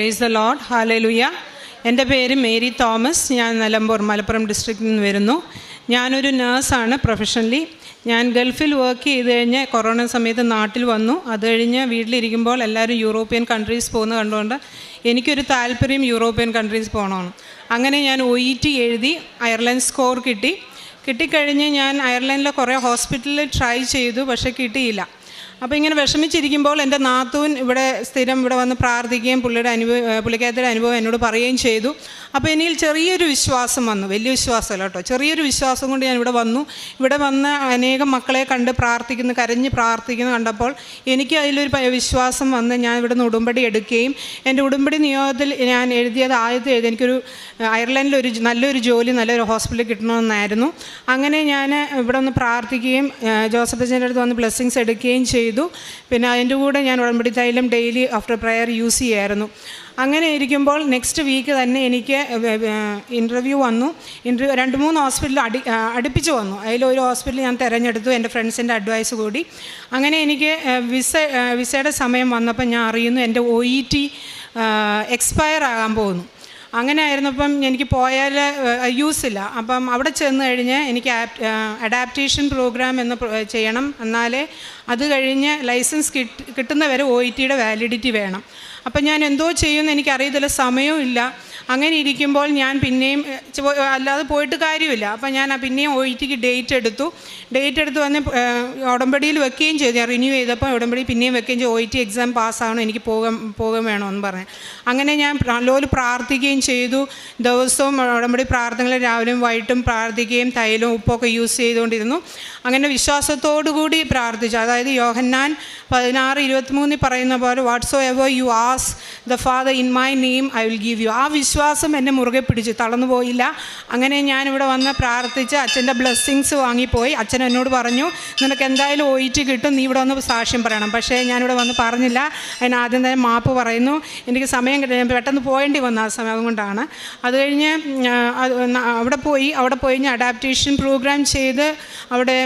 Praise the Lord, hallelujah. എൻ്റെ പേര് Mary Thomas. ഞാൻ നിലമ്പൂർ മലപ്പുറം ഡിസ്ട്രിക്റ്റിൽ നിന്ന് വരുന്നു. ഞാനൊരു നേഴ്സാണ് പ്രൊഫഷണലി. ഞാൻ ഗൾഫിൽ വർക്ക് ചെയ്ത് കഴിഞ്ഞ് കൊറോണ സമയത്ത് നാട്ടിൽ വന്നു. അത് കഴിഞ്ഞ് വീട്ടിലിരിക്കുമ്പോൾ എല്ലാവരും യൂറോപ്യൻ കൺട്രീസ് പോകുന്നത് കണ്ടുകൊണ്ട് എനിക്കൊരു താല്പര്യം യൂറോപ്യൻ കൺട്രീസ് പോകണമെന്ന്. അങ്ങനെ ഞാൻ OET എഴുതി, അയർലൻഡ് സ്കോർ കിട്ടിക്കഴിഞ്ഞ് ഞാൻ അയർലൻഡിലെ കുറേ ഹോസ്പിറ്റലിൽ ട്രൈ ചെയ്തു, പക്ഷേ കിട്ടിയില്ല. അപ്പോൾ ഇങ്ങനെ വിഷമിച്ചിരിക്കുമ്പോൾ എൻ്റെ നാത്തൂൻ സ്ഥിരം ഇവിടെ വന്ന് പ്രാർത്ഥിക്കുകയും പുള്ളിക്കാരുടെ അനുഭവം എന്നോട് പറയുകയും ചെയ്തു. അപ്പോൾ എന്നിൽ ചെറിയൊരു വിശ്വാസം വന്നു. വലിയ വിശ്വാസമല്ല കേട്ടോ, ചെറിയൊരു വിശ്വാസം കൊണ്ട് ഞാൻ ഇവിടെ വന്ന് അനേകം മക്കളെ കണ്ട് കരഞ്ഞ് പ്രാർത്ഥിക്കുന്നു കണ്ടപ്പോൾ എനിക്ക് അതിലൊരു വിശ്വാസം വന്ന് ഞാൻ ഇവിടെ നിന്ന് ഉടമ്പടി എടുക്കുകയും എൻ്റെ ഉടമ്പടി നിയോഗത്തിൽ ഞാൻ ആദ്യത്തെ എനിക്കൊരു അയർലൻഡിൽ നല്ലൊരു ജോലി, നല്ലൊരു ഹോസ്പിറ്റലിൽ കിട്ടണമെന്നായിരുന്നു. അങ്ങനെ ഞാൻ ഇവിടെ ഒന്ന് പ്രാർത്ഥിക്കുകയും ജോസഫ് അച്ഛൻ്റെ അടുത്ത് വന്ന് ബ്ലെസ്സിങ്സ് എടുക്കുകയും ചെയ്തു. പിന്നെ അതിൻ്റെ കൂടെ ഞാൻ ഉടമ്പടി തൈലം ഡെയിലി ആഫ്റ്റർ പ്രയർ യൂസ് ചെയ്യായിരുന്നു. അങ്ങനെ ഇരിക്കുമ്പോൾ നെക്സ്റ്റ് വീക്ക് തന്നെ എനിക്ക് ഇൻ്റർവ്യൂ വന്നു. 2-3 ഹോസ്പിറ്റലിൽ അടുപ്പിച്ച് വന്നു. അതിലൊരു ഹോസ്പിറ്റൽ ഞാൻ തിരഞ്ഞെടുത്തു, എൻ്റെ ഫ്രണ്ട്സിൻ്റെ അഡ്വൈസ് കൂടി. അങ്ങനെ എനിക്ക് വിസയുടെ സമയം വന്നപ്പോൾ ഞാൻ അറിയുന്നു എൻ്റെ OET എക്സ്പയർ ആകാൻ പോകുന്നു. അങ്ങനെ ആയിരുന്നപ്പം എനിക്ക് പോയാൽ യൂസില്ല. അപ്പം അവിടെ ചെന്ന് കഴിഞ്ഞ് എനിക്ക് അഡാപ്റ്റേഷൻ പ്രോഗ്രാം ചെയ്യണം. എന്നാലേ അത് കഴിഞ്ഞ് ലൈസൻസ് കിട്ടുന്നവരെ OETയുടെ വാലിഡിറ്റി വേണം. അപ്പം ഞാൻ എന്തോ ചെയ്യുമെന്ന് എനിക്കറിയത്തില്ല, സമയവും ഇല്ല. അങ്ങനെ ഇരിക്കുമ്പോൾ ഞാൻ പിന്നെയും അല്ലാതെ പോയിട്ട് കാര്യമില്ല. അപ്പം ഞാൻ പിന്നെയും OETക്ക് ഡേറ്റ് എടുത്ത് വന്ന് ഉടമ്പടിയിൽ വെക്കുകയും ചെയ്തു. ഞാൻ റിന്യൂ ചെയ്തപ്പോൾ ഉടമ്പടി പിന്നെയും വെക്കുകയും ചെയ്തു. OET എക്സാം പാസ്സാകണം, എനിക്ക് പോകാൻ വേണമെന്ന് പറഞ്ഞു. അങ്ങനെ ഞാൻ നല്ലപോലെ പ്രാർത്ഥിക്കുകയും ചെയ്തു. ദിവസവും ഉടമ്പടി പ്രാർത്ഥനകൾ രാവിലെയും വൈകിട്ടും പ്രാർത്ഥിക്കുകയും തൈലവും ഉപ്പൊക്കെ യൂസ് ചെയ്തുകൊണ്ടിരുന്നു. അങ്ങനെ വിശ്വാസത്തോടു കൂടി പ്രാർത്ഥിച്ചു. അതായത് യോഹന്നാൻ 16:23 പറയുന്ന പോലെ whatsoever you ask the father in my name I will give you. ആ വിശ്വാസം എന്നെ മുറുകെ പിടിച്ചു, തളർന്നു പോയില്ല. അങ്ങനെ ഞാനിവിടെ വന്ന് പ്രാർത്ഥിച്ച് അച്ഛൻ്റെ ബ്ലെസ്സിങ്സ് വാങ്ങിപ്പോയി. അച്ഛൻ എന്നോട് പറഞ്ഞു, നിനക്ക് എന്തായാലും OET കിട്ടും, നീ ഇവിടെ വന്ന് സാക്ഷ്യം പറയണം. പക്ഷേ ഞാനിവിടെ വന്ന് പറഞ്ഞില്ല. അതിന് ആദ്യം തന്നെ മാപ്പ് പറയുന്നു. എനിക്ക് സമയം കിട്ടില്ല, പെട്ടെന്ന് പോകേണ്ടി വന്ന ആ സമയം, അതുകൊണ്ടാണ്. അത് കഴിഞ്ഞ് അവിടെ പോയി ഞാൻ അഡാപ്റ്റേഷൻ പ്രോഗ്രാം ചെയ്ത് അവിടെ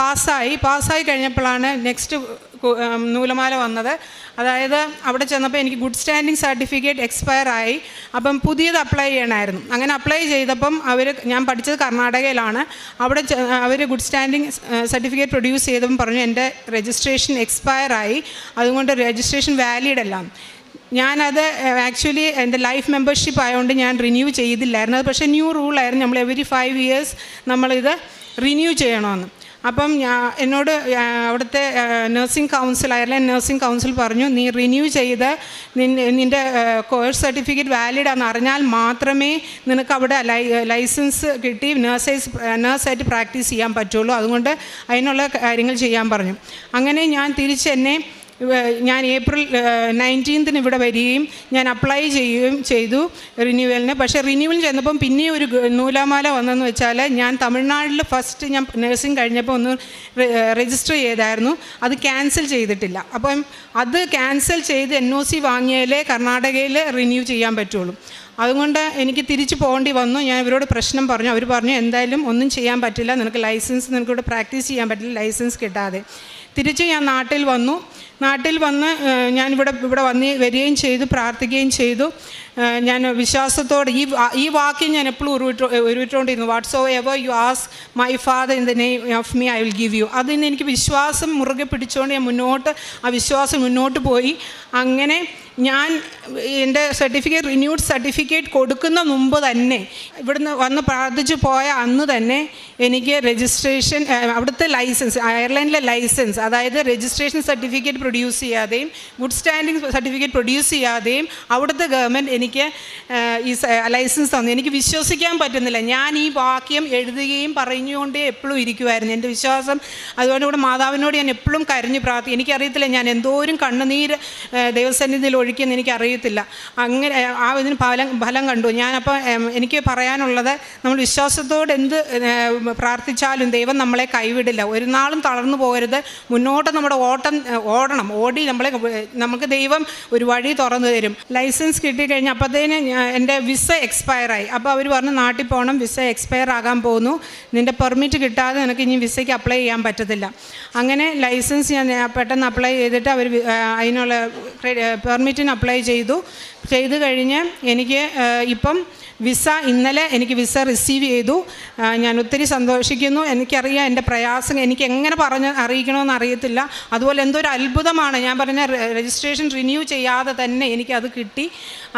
പാസ്സായി കഴിഞ്ഞപ്പോഴാണ് നെക്സ്റ്റ് നൂലമാല വന്നത്. അതായത് അവിടെ ചെന്നപ്പോൾ എനിക്ക് ഗുഡ് സ്റ്റാൻഡിങ് സർട്ടിഫിക്കറ്റ് എക്സ്പയർ ആയി. അപ്പം പുതിയത് അപ്ലൈ ചെയ്യണമായിരുന്നു. അങ്ങനെ അപ്ലൈ ചെയ്തപ്പം ഞാൻ പഠിച്ചത് കർണാടകയിലാണ്. അവിടെ അവർ ഗുഡ് സ്റ്റാൻഡിങ് സർട്ടിഫിക്കറ്റ് പ്രൊഡ്യൂസ് ചെയ്തപ്പം പറഞ്ഞു എൻ്റെ രജിസ്ട്രേഷൻ എക്സ്പയർ ആയി, അതുകൊണ്ട് രജിസ്ട്രേഷൻ വാലിഡ് അല്ല. ഞാനത് ആക്ച്വലി എൻ്റെ ലൈഫ് മെമ്പർഷിപ്പ് ആയതുകൊണ്ട് ഞാൻ റിന്യൂ ചെയ്തില്ലായിരുന്നു. അത് പക്ഷേ ന്യൂ റൂളായിരുന്നു, നമ്മൾ എവരി 5 years നമ്മളിത് റിന്യൂ ചെയ്യണമെന്ന്. അപ്പം എന്നോട് അവിടുത്തെ അയർലൻഡ് നഴ്സിംഗ് കൗൺസിൽ പറഞ്ഞു, നീ റിന്യൂ ചെയ്ത് നിൻ്റെ കോഴ്സ് സർട്ടിഫിക്കറ്റ് വാലിഡാണെന്ന് അറിഞ്ഞാൽ മാത്രമേ നിനക്ക് അവിടെ ലൈസൻസ് കിട്ടി നേഴ്സായിട്ട് പ്രാക്ടീസ് ചെയ്യാൻ പറ്റുള്ളൂ. അതുകൊണ്ട് അതിനുള്ള കാര്യങ്ങൾ ചെയ്യാൻ പറഞ്ഞു. അങ്ങനെ ഞാൻ ഞാൻ ഏപ്രിൽ 19 ഇവിടെ വരികയും ഞാൻ അപ്ലൈ ചെയ്യുകയും ചെയ്തു റിന്യൂവലിന്. പക്ഷേ റിന്യൂവൽ ചെന്നപ്പം പിന്നെയും ഒരു നൂലാമാല വന്നതെന്ന് വെച്ചാൽ ഞാൻ തമിഴ്നാട്ടിൽ ഫസ്റ്റ് ഞാൻ നഴ്സിംഗ് കഴിഞ്ഞപ്പോൾ ഒന്ന് രജിസ്റ്റർ ചെയ്തായിരുന്നു, അത് ക്യാൻസൽ ചെയ്തിട്ടില്ല. അപ്പം അത് ക്യാൻസൽ ചെയ്ത് NOC വാങ്ങിയാലേ കർണാടകയിൽ റിന്യൂ ചെയ്യാൻ പറ്റുള്ളൂ. അതുകൊണ്ട് എനിക്ക് തിരിച്ചു പോകേണ്ടി വന്നു. ഞാൻ ഇവരോട് പ്രശ്നം പറഞ്ഞു. അവർ പറഞ്ഞു, എന്തായാലും ഒന്നും ചെയ്യാൻ പറ്റില്ല, നിനക്കിവിടെ പ്രാക്ടീസ് ചെയ്യാൻ പറ്റില്ല ലൈസൻസ് കിട്ടാതെ. തിരിച്ച് ഞാൻ നാട്ടിൽ വന്ന് ഞാനിവിടെ വരികയും ചെയ്തു, പ്രാർത്ഥിക്കുകയും ചെയ്തു. ഞാൻ വിശ്വാസത്തോടെ ഈ വാക്യം ഞാൻ എപ്പോഴും ഉരുവിട്ടുകൊണ്ടിരുന്നു, whatsoever you ask my father in the name of me I will give you. അതിന് എനിക്ക് വിശ്വാസം മുറുകെ പിടിച്ചുകൊണ്ട് ഞാൻ വിശ്വാസം മുന്നോട്ട് പോയി. അങ്ങനെ ഞാൻ എൻ്റെ റിന്യൂഡ് സർട്ടിഫിക്കറ്റ് കൊടുക്കുന്ന മുമ്പ് തന്നെ ഇവിടുന്ന് വന്ന് പ്രാർത്ഥിച്ചു പോയ അന്ന് തന്നെ എനിക്ക് രജിസ്ട്രേഷൻ അവിടുത്തെ ലൈസൻസ്, അയർലൻഡിലെ ലൈസൻസ്, അതായത് രജിസ്ട്രേഷൻ സർട്ടിഫിക്കറ്റ് പ്രൊഡ്യൂസ് ചെയ്യാതെയും ഗുഡ് സ്റ്റാൻഡിങ് സർട്ടിഫിക്കറ്റ് പ്രൊഡ്യൂസ് ചെയ്യാതെയും അവിടുത്തെ ഗവൺമെൻറ് എനിക്ക് ഈ ലൈസൻസ് തന്നു. എനിക്ക് വിശ്വസിക്കാൻ പറ്റുന്നില്ല. ഞാൻ ഈ വാക്യം എഴുതുകയും പറഞ്ഞുകൊണ്ടേ എപ്പോഴും ഇരിക്കുമായിരുന്നു. എൻ്റെ വിശ്വാസം അതുകൊണ്ട് ഇവിടെ മാതാവിനോട് ഞാൻ എപ്പോഴും കരഞ്ഞു പ്രാർത്ഥിക്കും. എനിക്കറിയത്തില്ല ഞാൻ എന്തോരം കണ്ണുനീര് ദൈവസന്നിധിയിൽ ഒഴിക്കുമെന്ന് എനിക്കറിയത്തില്ല. അങ്ങനെ ഇതിന് ഫലം കണ്ടു. ഞാനപ്പോൾ എനിക്ക് പറയാനുള്ളത്, നമ്മൾ വിശ്വാസത്തോടെ എന്ത് പ്രാർത്ഥിച്ചാലും ദൈവം നമ്മളെ കൈവിടില്ല. ഒരു നാളും തളർന്നു പോകരുത്. മുന്നോട്ട് നമ്മുടെ ഓടി നമുക്ക് ദൈവം ഒരു വഴി തുറന്നു തരും. ലൈസൻസ് കിട്ടിക്കഴിഞ്ഞാൽ കഴിഞ്ഞ് അപ്പോഴത്തേന് എൻ്റെ വിസ എക്സ്പയറായി. അപ്പോൾ അവർ പറഞ്ഞു നാട്ടിൽ പോകണം, വിസ എക്സ്പയർ ആകാൻ പോകുന്നു, നിൻ്റെ പെർമിറ്റ് കിട്ടാതെ നിനക്ക് ഇനി വിസയ്ക്ക് അപ്ലൈ ചെയ്യാൻ പറ്റത്തില്ല. അങ്ങനെ ലൈസൻസ് ഞാൻ പെട്ടെന്ന് അപ്ലൈ ചെയ്തിട്ട് അവർ അതിനുള്ള പെർമിറ്റിന് അപ്ലൈ ചെയ്തു കഴിഞ്ഞ് എനിക്ക് ഇപ്പം ഇന്നലെ എനിക്ക് വിസ റിസീവ് ചെയ്തു. ഞാൻ ഒത്തിരി സന്തോഷിക്കുന്നു. എനിക്കറിയാം എൻ്റെ പ്രയാസം എനിക്ക് എങ്ങനെ പറഞ്ഞ് അറിയിക്കണമെന്ന് അറിയത്തില്ല. അതുപോലെ എന്തൊരു അത്ഭുതമാണ്. ഞാൻ പറഞ്ഞ രജിസ്ട്രേഷൻ റിന്യൂ ചെയ്യാതെ തന്നെ എനിക്കത് കിട്ടി.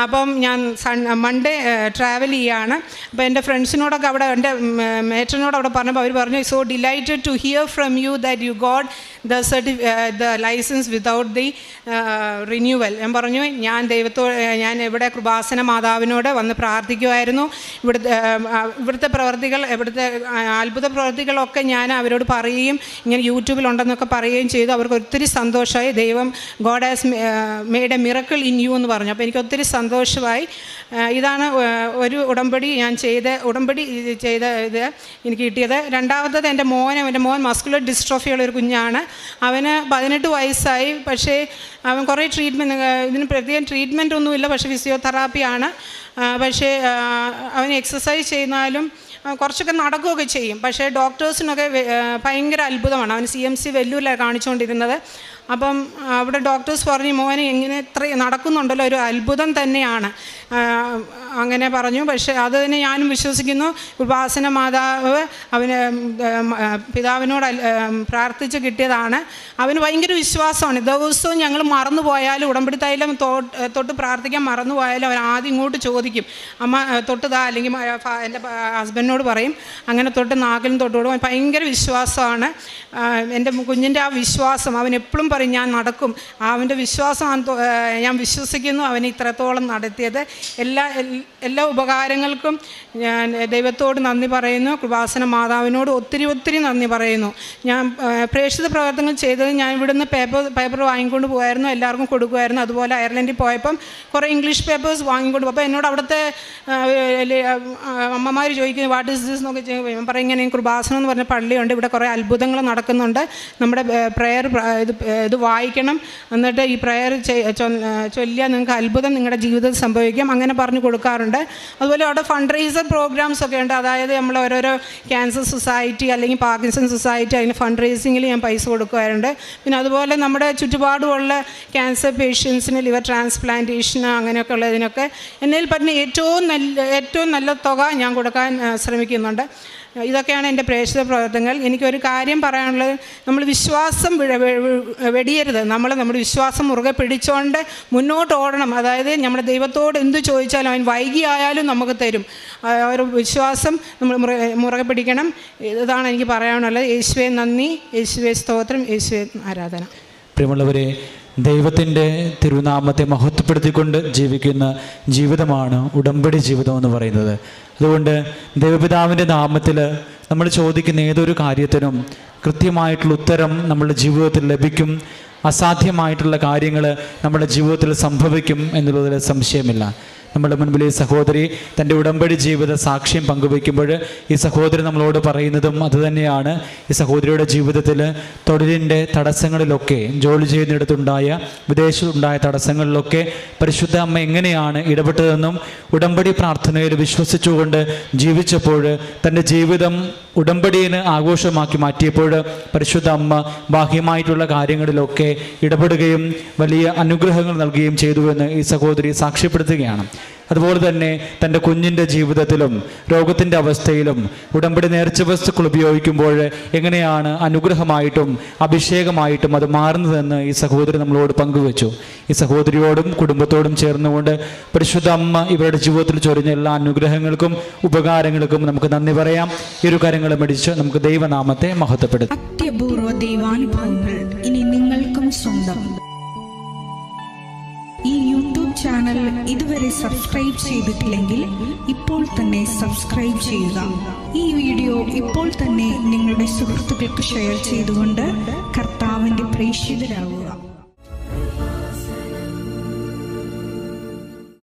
അപ്പം ഞാൻ മൺഡേ ട്രാവൽ ചെയ്യുകയാണ്. അപ്പോൾ എൻ്റെ ഫ്രണ്ട്സിനോടൊക്കെ അവിടെ എൻ്റെ മേറ്ററിനോട് അവിടെ പറഞ്ഞപ്പോൾ അവർ പറഞ്ഞു, so delighted to hear from you that you got the licence without the renewal. ഞാൻ പറഞ്ഞു ഞാൻ ഇവിടെ കൃപാസന മാതാവിനോട് വന്ന് പ്രാർത്ഥിക്കുമായിരുന്നു. ഇവിടുത്തെ പ്രവർത്തികൾ, ഇവിടുത്തെ അത്ഭുത പ്രവർത്തികളൊക്കെ ഞാൻ അവരോട് പറയുകയും ഇങ്ങനെ യൂട്യൂബിലുണ്ടെന്നൊക്കെ പറയുകയും ചെയ്തു. അവർക്ക് ഒത്തിരി സന്തോഷമായി. ദൈവം God has made a miracle in you എന്ന് പറഞ്ഞു. അപ്പോൾ എനിക്ക് ഒത്തിരി സന്തോഷമായി. ഇതാണ് ഒരു ഉടമ്പടി ചെയ്ത ഇത് എനിക്ക് കിട്ടിയത്. രണ്ടാമത്തത് എൻ്റെ മോൻ മസ്കുലർ ഡിസ്ട്രോഫിയുള്ള ഒരു കുഞ്ഞാണ്. അവന് 18 വയസ്സായി. പക്ഷേ അവൻ കുറേ ഇതിന് പ്രത്യേകം ട്രീറ്റ്മെൻ്റ് ഒന്നുമില്ല, പക്ഷേ ഫിസിയോതെറാപ്പിയാണ്. പക്ഷേ അവന് എക്സസൈസ് ചെയ്യുന്നാലും കുറച്ചൊക്കെ നടക്കുകയൊക്കെ ചെയ്യും. പക്ഷേ ഡോക്ടേഴ്സിനൊക്കെ ഭയങ്കര അത്ഭുതമാണ്. അവന് CMC വെല്ലൂരിലാണ് കാണിച്ചുകൊണ്ടിരുന്നത്. അപ്പം അവിടെ ഡോക്ടേഴ്സ് പറഞ്ഞു, മോനെ എങ്ങനെ ഇത്ര നടക്കുന്നുണ്ടല്ലോ, ഒരു അത്ഭുതം തന്നെയാണ് അങ്ങനെ പറഞ്ഞു. പക്ഷേ അത് തന്നെ ഞാനും വിശ്വസിക്കുന്നു. കൃപാസന മാതാവ് അവന് പിതാവിനോട് പ്രാർത്ഥിച്ച് കിട്ടിയതാണ്. അവന് ഭയങ്കര വിശ്വാസമാണ്. ദിവസവും ഞങ്ങൾ മറന്നുപോയാലും ഉടമ്പടി തൈലം തൊട്ട് പ്രാർത്ഥിക്കാൻ മറന്നുപോയാലും അവൻ ആദ്യം ഇങ്ങോട്ട് ചോദിക്കും, അമ്മ തൊട്ടുതാ, അല്ലെങ്കിൽ എൻ്റെ ഹസ്ബൻഡിനോട് പറയും, അങ്ങനെ തൊട്ട് നാക്കിലും തൊട്ടുകൊടുക്കും. അവൻ ഭയങ്കര വിശ്വാസമാണ്. എൻ്റെ കുഞ്ഞിൻ്റെ ആ വിശ്വാസം, അവൻ എപ്പോഴും പറയും ഞാൻ നടക്കും. അവൻ്റെ വിശ്വാസം ഞാൻ വിശ്വസിക്കുന്നു അവനെ ഇത്രത്തോളം നടത്തിയത്. എല്ലാ ഉപകാരങ്ങൾക്കും ഞാൻ ദൈവത്തോട് നന്ദി പറയുന്നു. കൃപാസന മാതാവിനോട് ഒത്തിരി നന്ദി പറയുന്നു. ഞാൻ പ്രേക്ഷിത പ്രവർത്തനങ്ങൾ ചെയ്തത് ഞാൻ ഇവിടുന്ന് പേപ്പർ വാങ്ങിക്കൊണ്ട് പോകുമായിരുന്നു, എല്ലാവർക്കും കൊടുക്കുമായിരുന്നു. അതുപോലെ അയർലൻഡിൽ പോയപ്പം കുറേ ഇംഗ്ലീഷ് പേപ്പേഴ്സ് വാങ്ങിക്കൊണ്ട് പോകും. അപ്പോൾ എന്നോട് അവിടുത്തെ അമ്മമാർ ചോദിക്കും വാട്ട് ഈസ് ദിസ് എന്നൊക്കെ ഞാൻ പറയും, ഇങ്ങനെ കൃപാസനം എന്ന് പറഞ്ഞ പള്ളിയുണ്ട്, ഇവിടെ കുറേ അത്ഭുതങ്ങൾ നടക്കുന്നുണ്ട്, നമ്മുടെ പ്രെയർ ഇത് വായിക്കണം, എന്നിട്ട് ഈ പ്രെയർ ചൊല്ലിയാൽ നിങ്ങൾക്ക് അത്ഭുതം നിങ്ങളുടെ ജീവിതത്തിൽ സംഭവിക്കും, അങ്ങനെ പറഞ്ഞു കൊടുക്കാറുണ്ട്. അതുപോലെ അവിടെ ഫണ്ട് റൈസർ പ്രോഗ്രാംസ് ഒക്കെ ഉണ്ട്. അതായത് നമ്മൾ ഓരോരോ ക്യാൻസർ സൊസൈറ്റി അല്ലെങ്കിൽ പാർക്കിൻസൺ സൊസൈറ്റി അതിന് ഫണ്ട് റൈസിങ്ങിൽ ഞാൻ പൈസ കൊടുക്കാറുണ്ട്. പിന്നെ അതുപോലെ നമ്മുടെ ചുറ്റുപാടുമുള്ള ക്യാൻസർ പേഷ്യൻസിന് ലിവർ ട്രാൻസ്പ്ലാന്റേഷൻ അങ്ങനെയൊക്കെ ഉള്ളതിനൊക്കെ എന്നതിൽ പറ്റുന്ന ഏറ്റവും നല്ല തുക ഞാൻ കൊടുക്കാൻ ശ്രമിക്കുന്നുണ്ട്. ഇതൊക്കെയാണ് എൻ്റെ പ്രേക്ഷിത പ്രവർത്തനങ്ങൾ. എനിക്കൊരു കാര്യം പറയാനുള്ളത്, നമ്മൾ വിശ്വാസം വെടിയരുത്. നമ്മുടെ വിശ്വാസം മുറുകെ പിടിച്ചുകൊണ്ട് മുന്നോട്ട് ഓടണം. അതായത് നമ്മുടെ ദൈവത്തോട് എന്ത് ചോദിച്ചാലും അവൻ വൈകിയായാലും നമുക്ക് തരും. ഒരു വിശ്വാസം നമ്മൾ മുറുകെ പിടിക്കണം. ഇതാണ് എനിക്ക് പറയാനുള്ളത്. യേശുവേ നന്ദി, യേശുവേ സ്തോത്രം, യേശുവേ ആരാധന. പ്രിയമുള്ളവരെ, ദൈവത്തിൻ്റെ തിരുനാമത്തെ മഹത്വപ്പെടുത്തിക്കൊണ്ട് ജീവിക്കുന്ന ജീവിതമാണ് ഉടമ്പടി ജീവിതം എന്ന് പറയുന്നത്. അതുകൊണ്ട് ദൈവപിതാവിൻ്റെ നാമത്തിൽ നമ്മൾ ചോദിക്കുന്ന ഏതൊരു കാര്യത്തിനും കൃത്യമായിട്ടുള്ള ഉത്തരം നമ്മുടെ ജീവിതത്തിൽ ലഭിക്കും. അസാധ്യമായിട്ടുള്ള കാര്യങ്ങൾ നമ്മുടെ ജീവിതത്തിൽ സംഭവിക്കും എന്നുള്ളതിൽ സംശയമില്ല. നമ്മുടെ മുൻപിൽ ഈ സഹോദരി തൻ്റെ ഉടമ്പടി ജീവിത സാക്ഷ്യം പങ്കുവയ്ക്കുമ്പോൾ ഈ സഹോദരി നമ്മളോട് പറയുന്നതും അതുതന്നെയാണ്. ഈ സഹോദരിയുടെ ജീവിതത്തിൽ തൊഴിലിൻ്റെ തടസ്സങ്ങളിലൊക്കെ, ജോലി ചെയ്യുന്നിടത്തുണ്ടായ വിദേശത്തുണ്ടായ തടസ്സങ്ങളിലൊക്കെ പരിശുദ്ധ അമ്മ എങ്ങനെയാണ് ഇടപെട്ടതെന്നും ഉടമ്പടി പ്രാർത്ഥനയിൽ വിശ്വസിച്ചുകൊണ്ട് ജീവിച്ചപ്പോൾ തൻ്റെ ജീവിതം ഉടമ്പടിയെ ആഘോഷമാക്കി മാറ്റിയപ്പോൾ പരിശുദ്ധ അമ്മ ബാഹ്യമായിട്ടുള്ള കാര്യങ്ങളിലൊക്കെ ഇടപെടുകയും വലിയ അനുഗ്രഹങ്ങൾ നൽകുകയും ചെയ്തുവെന്ന് ഈ സഹോദരി സാക്ഷ്യപ്പെടുത്തുകയാണ്. അതുപോലെ തന്നെ തൻ്റെ കുഞ്ഞിൻ്റെ ജീവിതത്തിലും രോഗത്തിൻ്റെ അവസ്ഥയിലും ഉടമ്പടി നേർച്ച വസ്തുക്കൾ ഉപയോഗിക്കുമ്പോൾ എങ്ങനെയാണ് അനുഗ്രഹമായിട്ടും അഭിഷേകമായിട്ടും അത് മാറുന്നതെന്ന് ഈ സഹോദരി നമ്മളോട് പങ്കുവച്ചു. ഈ സഹോദരിയോടും കുടുംബത്തോടും ചേർന്നുകൊണ്ട് പരിശുദ്ധ അമ്മ ഇവരുടെ ജീവിതത്തിൽ ചൊരിഞ്ഞ എല്ലാ അനുഗ്രഹങ്ങൾക്കും ഉപകാരങ്ങൾക്കും നമുക്ക് നന്ദി പറയാം. ഇരു കാര്യങ്ങളും അടിച്ച് നമുക്ക് ദൈവനാമത്തെ മഹത്വപ്പെടുത്താം. അത്യപൂർവ ദൈവാനുഭവങ്ങൾ ഇനി നിങ്ങൾക്കും സ്വന്തം. ഈ യൂട്യൂബ് ചാനൽ ഇതുവരെ സബ്സ്ക്രൈബ് ചെയ്തിട്ടില്ലെങ്കിൽ ഇപ്പോൾ തന്നെ സബ്സ്ക്രൈബ് ചെയ്യുക. ഈ വീഡിയോ ഇപ്പോൾ തന്നെ നിങ്ങളുടെ സുഹൃത്തുക്കൾക്ക് ഷെയർ ചെയ്തുകൊണ്ട് കർത്താവിൻ്റെ പ്രേക്ഷിതരാകുക.